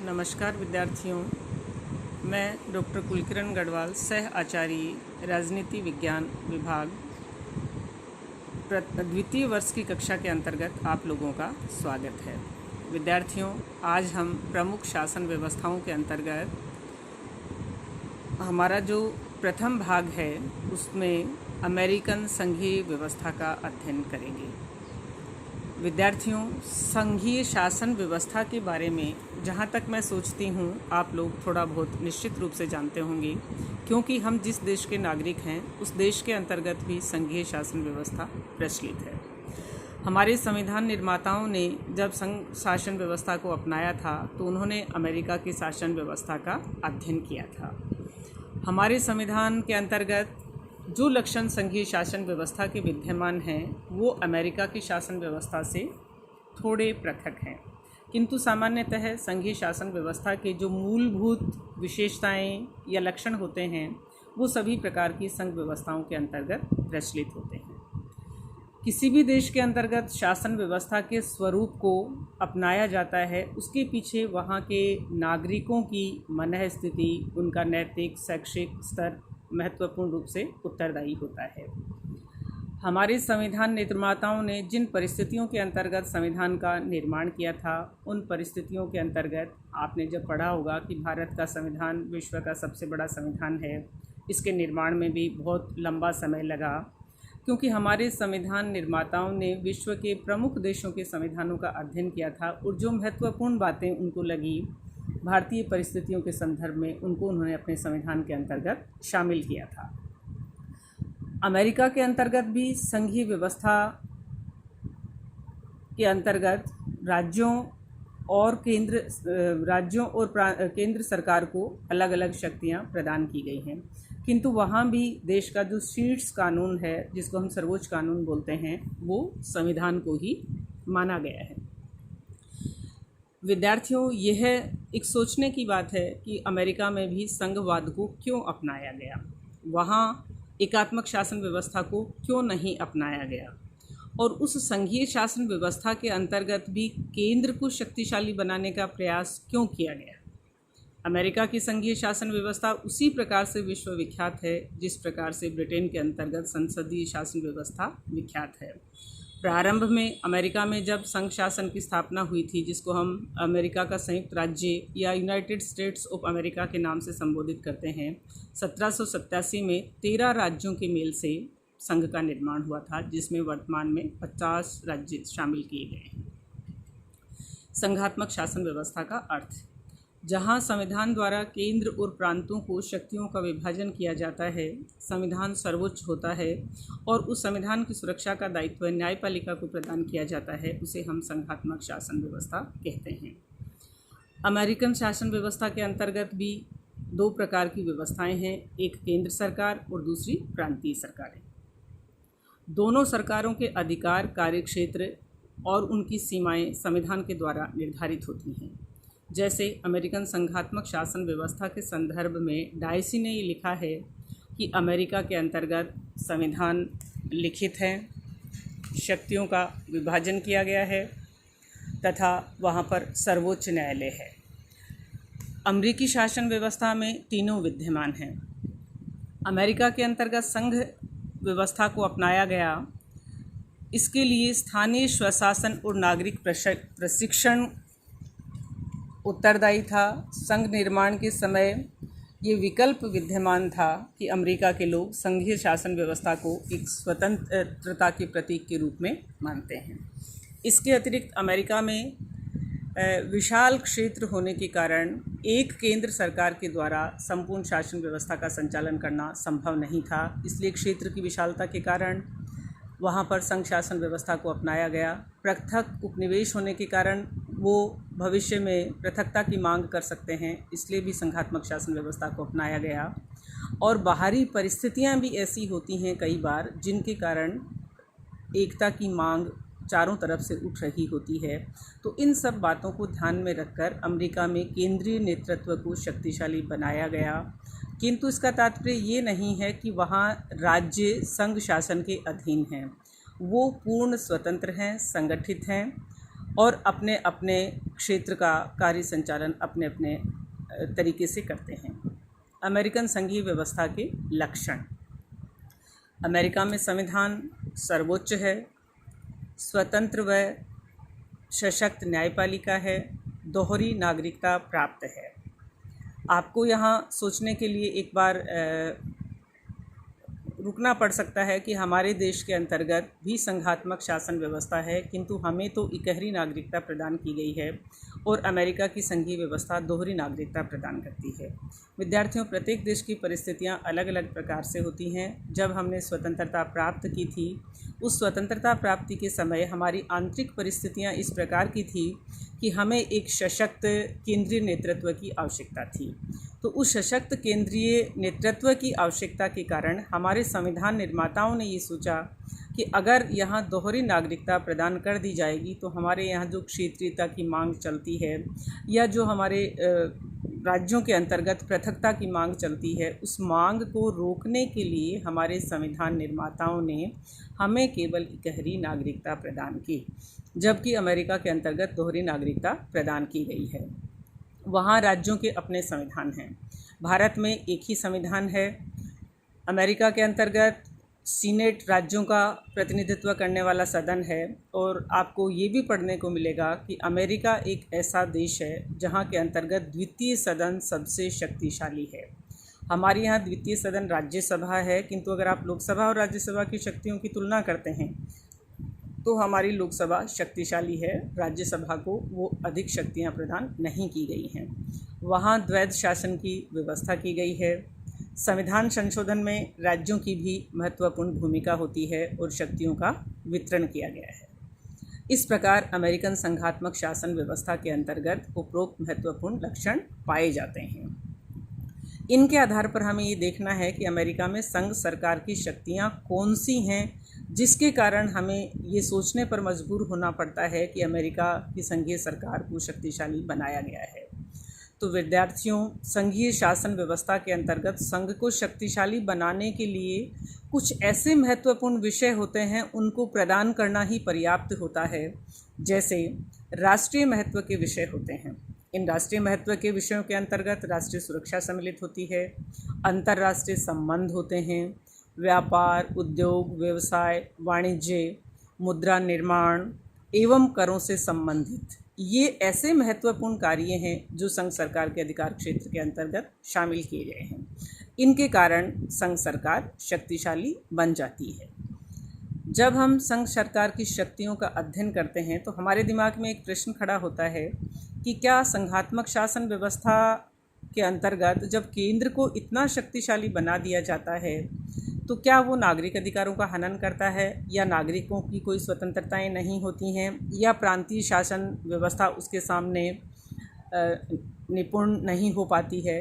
नमस्कार विद्यार्थियों, मैं डॉक्टर कुलकिरण गढ़वाल, सह आचार्य राजनीति विज्ञान विभाग, द्वितीय वर्ष की कक्षा के अंतर्गत आप लोगों का स्वागत है। विद्यार्थियों, आज हम प्रमुख शासन व्यवस्थाओं के अंतर्गत हमारा जो प्रथम भाग है उसमें अमेरिकन संघीय व्यवस्था का अध्ययन करेंगे। विद्यार्थियों, संघीय शासन व्यवस्था के बारे में जहाँ तक मैं सोचती हूँ आप लोग थोड़ा बहुत निश्चित रूप से जानते होंगे, क्योंकि हम जिस देश के नागरिक हैं उस देश के अंतर्गत भी संघीय शासन व्यवस्था प्रचलित है। हमारे संविधान निर्माताओं ने जब संघ शासन व्यवस्था को अपनाया था तो उन्होंने अमेरिका की शासन व्यवस्था का अध्ययन किया था। हमारे संविधान के अंतर्गत जो लक्षण संघीय शासन व्यवस्था के विद्यमान हैं वो अमेरिका की शासन व्यवस्था से थोड़े पृथक हैं, किंतु सामान्यतः संघीय शासन व्यवस्था के जो मूलभूत विशेषताएं या लक्षण होते हैं वो सभी प्रकार की संघ व्यवस्थाओं के अंतर्गत प्रचलित होते हैं। किसी भी देश के अंतर्गत शासन व्यवस्था के स्वरूप को अपनाया जाता है, उसके पीछे वहाँ के नागरिकों की मनः स्थिति, उनका नैतिक शैक्षिक स्तर महत्वपूर्ण रूप से उत्तरदायी होता है। हमारे संविधान निर्माताओं ने जिन परिस्थितियों के अंतर्गत संविधान का निर्माण किया था, उन परिस्थितियों के अंतर्गत आपने जब पढ़ा होगा कि भारत का संविधान विश्व का सबसे बड़ा संविधान है। इसके निर्माण में भी बहुत लंबा समय लगा, क्योंकि हमारे संविधान निर्माताओं ने विश्व के प्रमुख देशों के संविधानों का अध्ययन किया था और जो महत्वपूर्ण बातें उनको लगी भारतीय परिस्थितियों के संदर्भ में उनको उन्होंने अपने संविधान के अंतर्गत शामिल किया था। अमेरिका के अंतर्गत भी संघीय व्यवस्था के अंतर्गत राज्यों और केंद्र सरकार को अलग अलग शक्तियां प्रदान की गई हैं, किंतु वहाँ भी देश का जो शीर्ष कानून है, जिसको हम सर्वोच्च कानून बोलते हैं, वो संविधान को ही माना गया है। विद्यार्थियों, यह एक सोचने की बात है कि अमेरिका में भी संघवाद को क्यों अपनाया गया, वहाँ एकात्मक शासन व्यवस्था को क्यों नहीं अपनाया गया, और उस संघीय शासन व्यवस्था के अंतर्गत भी केंद्र को शक्तिशाली बनाने का प्रयास क्यों किया गया। अमेरिका की संघीय शासन व्यवस्था उसी प्रकार से विश्वविख्यात है जिस प्रकार से ब्रिटेन के अंतर्गत संसदीय शासन व्यवस्था विख्यात है। प्रारंभ में अमेरिका में जब संघ शासन की स्थापना हुई थी, जिसको हम अमेरिका का संयुक्त राज्य या यूनाइटेड स्टेट्स ऑफ अमेरिका के नाम से संबोधित करते हैं, 1787 में 13 राज्यों के मेल से संघ का निर्माण हुआ था, जिसमें वर्तमान में 50 राज्य शामिल किए गए हैं। संघात्मक शासन व्यवस्था का अर्थ, जहां संविधान द्वारा केंद्र और प्रांतों को शक्तियों का विभाजन किया जाता है, संविधान सर्वोच्च होता है और उस संविधान की सुरक्षा का दायित्व न्यायपालिका को प्रदान किया जाता है, उसे हम संघात्मक शासन व्यवस्था कहते हैं। अमेरिकन शासन व्यवस्था के अंतर्गत भी दो प्रकार की व्यवस्थाएं हैं, एक केंद्र सरकार और दूसरी प्रांतीय सरकारें। दोनों सरकारों के अधिकार, कार्यक्षेत्र और उनकी सीमाएं संविधान के द्वारा निर्धारित होती हैं। जैसे अमेरिकन संघात्मक शासन व्यवस्था के संदर्भ में डायसी ने ये लिखा है कि अमेरिका के अंतर्गत संविधान लिखित है, शक्तियों का विभाजन किया गया है तथा वहाँ पर सर्वोच्च न्यायालय है। अमेरिकी शासन व्यवस्था में तीनों विद्यमान हैं। अमेरिका के अंतर्गत संघ व्यवस्था को अपनाया गया, इसके लिए स्थानीय स्वशासन और नागरिक प्रशिक्षण उत्तरदायी था। संघ निर्माण के समय ये विकल्प विद्यमान था कि अमेरिका के लोग संघीय शासन व्यवस्था को एक स्वतंत्रता के प्रतीक के रूप में मानते हैं। इसके अतिरिक्त अमेरिका में विशाल क्षेत्र होने के कारण एक केंद्र सरकार के द्वारा संपूर्ण शासन व्यवस्था का संचालन करना संभव नहीं था। इसलिए क्षेत्र की विशालता के कारण वहाँ पर संघ शासन व्यवस्था को अपनाया गया। पृथक उपनिवेश होने के कारण वो भविष्य में पृथकता की मांग कर सकते हैं, इसलिए भी संघात्मक शासन व्यवस्था को अपनाया गया। और बाहरी परिस्थितियां भी ऐसी होती हैं कई बार, जिनके कारण एकता की मांग चारों तरफ से उठ रही होती है। तो इन सब बातों को ध्यान में रखकर अमेरिका में केंद्रीय नेतृत्व को शक्तिशाली बनाया गया, किंतु इसका तात्पर्य ये नहीं है कि वहाँ राज्य संघ शासन के अधीन हैं। वो पूर्ण स्वतंत्र हैं, संगठित हैं और अपने अपने क्षेत्र का कार्य संचालन अपने अपने तरीके से करते हैं। अमेरिकन संघीय व्यवस्था के लक्षण। अमेरिका में संविधान सर्वोच्च है, स्वतंत्र व सशक्त न्यायपालिका है, दोहरी नागरिकता प्राप्त है। आपको यहाँ सोचने के लिए एक बार रुकना पड़ सकता है कि हमारे देश के अंतर्गत भी संघात्मक शासन व्यवस्था है, किंतु हमें तो इकहरी नागरिकता प्रदान की गई है और अमेरिका की संघीय व्यवस्था दोहरी नागरिकता प्रदान करती है। विद्यार्थियों, प्रत्येक देश की परिस्थितियां अलग अलग प्रकार से होती हैं। जब हमने स्वतंत्रता प्राप्त की थी, उस स्वतंत्रता प्राप्ति के समय हमारी आंतरिक परिस्थितियां इस प्रकार की थी कि हमें एक सशक्त केंद्रीय नेतृत्व की आवश्यकता थी। तो उस सशक्त केंद्रीय नेतृत्व की आवश्यकता के कारण हमारे संविधान निर्माताओं ने ये सोचा कि अगर यहाँ दोहरी नागरिकता प्रदान कर दी जाएगी तो हमारे यहाँ जो क्षेत्रीयता की मांग चलती है या जो हमारे राज्यों के अंतर्गत पृथकता की मांग चलती है, उस मांग को रोकने के लिए हमारे संविधान निर्माताओं ने हमें केवल इकहरी नागरिकता प्रदान की, जबकि अमेरिका के अंतर्गत दोहरी नागरिकता प्रदान की गई है। वहाँ राज्यों के अपने संविधान हैं। भारत में एक ही संविधान है। अमेरिका के अंतर्गत सीनेट राज्यों का प्रतिनिधित्व करने वाला सदन है। और आपको ये भी पढ़ने को मिलेगा कि अमेरिका एक ऐसा देश है जहाँ के अंतर्गत द्वितीय सदन सबसे शक्तिशाली है। हमारे यहाँ द्वितीय सदन राज्यसभा है, किंतु अगर आप लोकसभा और राज्यसभा की शक्तियों की तुलना करते हैं तो हमारी लोकसभा शक्तिशाली है, राज्यसभा को वो अधिक शक्तियाँ प्रदान नहीं की गई हैं। वहाँ द्वैध शासन की व्यवस्था की गई है। संविधान संशोधन में राज्यों की भी महत्वपूर्ण भूमिका होती है और शक्तियों का वितरण किया गया है। इस प्रकार अमेरिकन संघात्मक शासन व्यवस्था के अंतर्गत उपरोक्त महत्वपूर्ण लक्षण पाए जाते हैं। इनके आधार पर हमें ये देखना है कि अमेरिका में संघ सरकार की शक्तियाँ कौन सी हैं, जिसके कारण हमें ये सोचने पर मजबूर होना पड़ता है कि अमेरिका की संघीय सरकार को शक्तिशाली बनाया गया है। तो विद्यार्थियों, संघीय शासन व्यवस्था के अंतर्गत संघ को शक्तिशाली बनाने के लिए कुछ ऐसे महत्वपूर्ण विषय होते हैं, उनको प्रदान करना ही पर्याप्त होता है। जैसे राष्ट्रीय महत्व के विषय होते हैं। इन राष्ट्रीय महत्व के विषयों के अंतर्गत राष्ट्रीय सुरक्षा सम्मिलित होती है, अंतर्राष्ट्रीय संबंध होते हैं, व्यापार, उद्योग, व्यवसाय, वाणिज्य, मुद्रा निर्माण एवं करों से संबंधित ये ऐसे महत्वपूर्ण कार्य हैं जो संघ सरकार के अधिकार क्षेत्र के अंतर्गत शामिल किए गए हैं। इनके कारण संघ सरकार शक्तिशाली बन जाती है। जब हम संघ सरकार की शक्तियों का अध्ययन करते हैं तो हमारे दिमाग में एक प्रश्न खड़ा होता है कि क्या संघात्मक शासन व्यवस्था के अंतर्गत जब केंद्र को इतना शक्तिशाली बना दिया जाता है तो क्या वो नागरिक अधिकारों का हनन करता है, या नागरिकों की कोई स्वतंत्रताएं नहीं होती हैं, या प्रांतीय शासन व्यवस्था उसके सामने निपुण नहीं हो पाती है?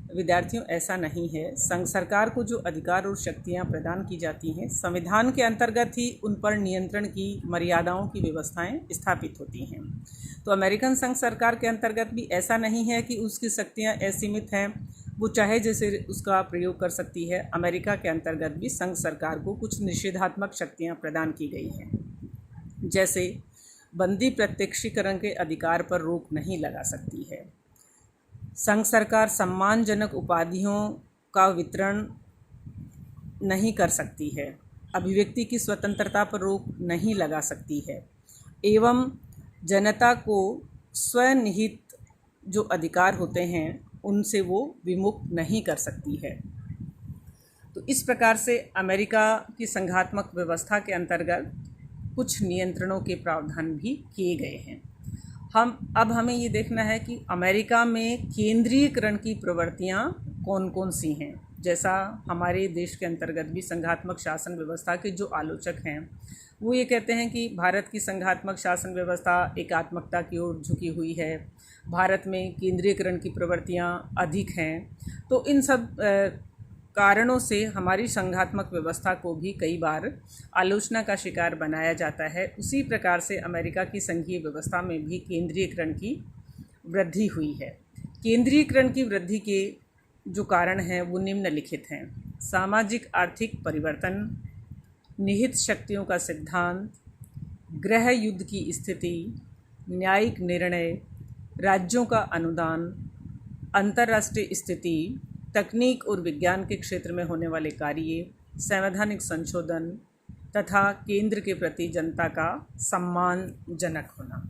विद्यार्थियों, ऐसा नहीं है। संघ सरकार को जो अधिकार और शक्तियां प्रदान की जाती हैं, संविधान के अंतर्गत ही उन पर नियंत्रण की मर्यादाओं की व्यवस्थाएं स्थापित होती हैं। तो अमेरिकन संघ सरकार के अंतर्गत भी ऐसा नहीं है कि उसकी शक्तियां असीमित हैं, वो चाहे जैसे उसका प्रयोग कर सकती है। अमेरिका के अंतर्गत भी संघ सरकार को कुछ निषेधात्मक शक्तियां प्रदान की गई हैं, जैसे बंदी प्रत्यक्षीकरण के अधिकार पर रोक नहीं लगा सकती है। संघ सरकार सम्मानजनक उपाधियों का वितरण नहीं कर सकती है, अभिव्यक्ति की स्वतंत्रता पर रोक नहीं लगा सकती है, एवं जनता को स्वनिहित जो अधिकार होते हैं उनसे वो विमुख नहीं कर सकती है। तो इस प्रकार से अमेरिका की संघात्मक व्यवस्था के अंतर्गत कुछ नियंत्रणों के प्रावधान भी किए गए हैं। हमें ये देखना है कि अमेरिका में केंद्रीयकरण की प्रवृत्तियाँ कौन कौन सी हैं। जैसा हमारे देश के अंतर्गत भी संघात्मक शासन व्यवस्था के जो आलोचक हैं वो ये कहते हैं कि भारत की संघात्मक शासन व्यवस्था एकात्मकता की ओर झुकी हुई है, भारत में केंद्रीयकरण की प्रवृत्तियाँ अधिक हैं। तो इन सब कारणों से हमारी संघात्मक व्यवस्था को भी कई बार आलोचना का शिकार बनाया जाता है। उसी प्रकार से अमेरिका की संघीय व्यवस्था में भी केंद्रीयकरण की वृद्धि हुई है। केंद्रीयकरण की वृद्धि के जो कारण हैं वो निम्नलिखित हैं: सामाजिक आर्थिक परिवर्तन, निहित शक्तियों का सिद्धांत, गृह युद्ध की स्थिति, न्यायिक निर्णय, राज्यों का अनुदान, अंतर्राष्ट्रीय स्थिति, तकनीक और विज्ञान के क्षेत्र में होने वाले कार्य, संवैधानिक संशोधन तथा केंद्र के प्रति जनता का सम्मानजनक होना।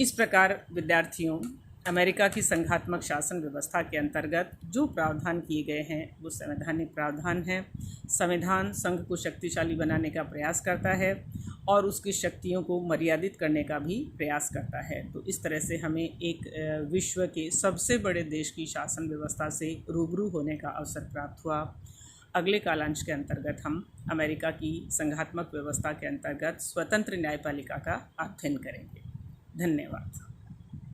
इस प्रकार विद्यार्थियों, अमेरिका की संघात्मक शासन व्यवस्था के अंतर्गत जो प्रावधान किए गए हैं वो संवैधानिक प्रावधान हैं। संविधान संघ को शक्तिशाली बनाने का प्रयास करता है और उसकी शक्तियों को मर्यादित करने का भी प्रयास करता है। तो इस तरह से हमें एक विश्व के सबसे बड़े देश की शासन व्यवस्था से रूबरू होने का अवसर प्राप्त हुआ। अगले कालांश के अंतर्गत हम अमेरिका की संघात्मक व्यवस्था के अंतर्गत स्वतंत्र न्यायपालिका का अध्ययन करेंगे। धन्यवाद।